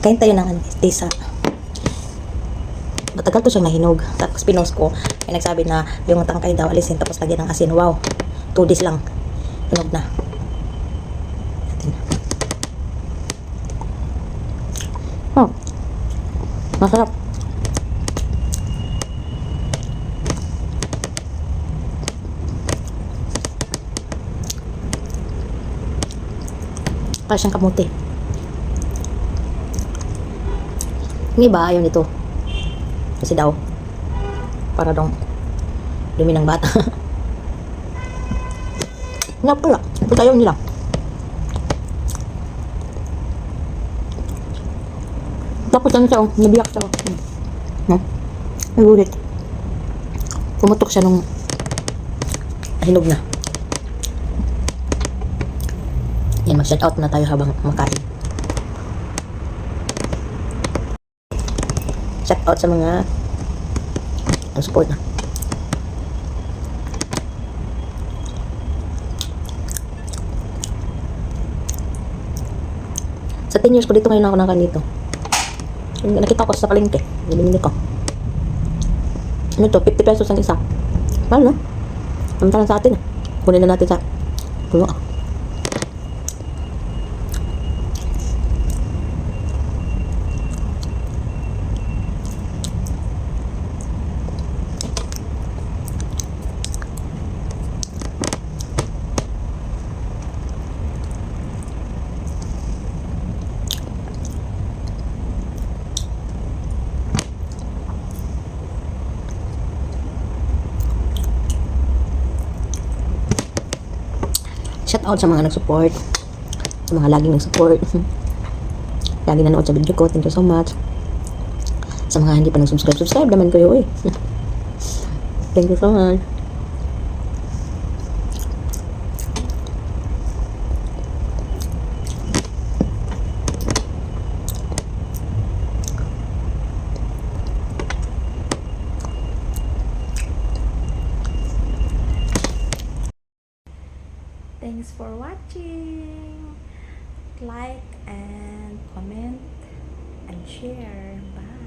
Kain tayo ng tisa. Matagal to siyang nahinog. Tapos pinost ko. May nagsabi na yung tangkay daw alisin tapos lagyan ng asin. Wow. 2 days lang. Hinog na. Atin. Oh. Masarap. Para siyang kamuti. Yung iba ayaw nito. Kasi daw para daw dumi ng bata. Nga pala. Ito ayaw nila. Tapos ano siya, nabiyak siya. No? Nagulit. Pumutok siya nung hinog na. Yan, mag-shout out na tayo habang makain. Shout out sa mga ang support na. Sa 10 years ko dito ngayon ako nakain dito. Nakita ko sa palengke. Binili ko. Ano to? 50 pesos ang isa. Mahal no? Samantalang sa atin. Kunin na natin sa puno. Shout out sa mga nag-support, sa mga laging nag-support, lagi nanood sa video ko. Thank you so much. Sa mga hindi pa nag-subscribe naman kayo eh. Thank you so much. Thanks for watching. Like and comment and share. Bye.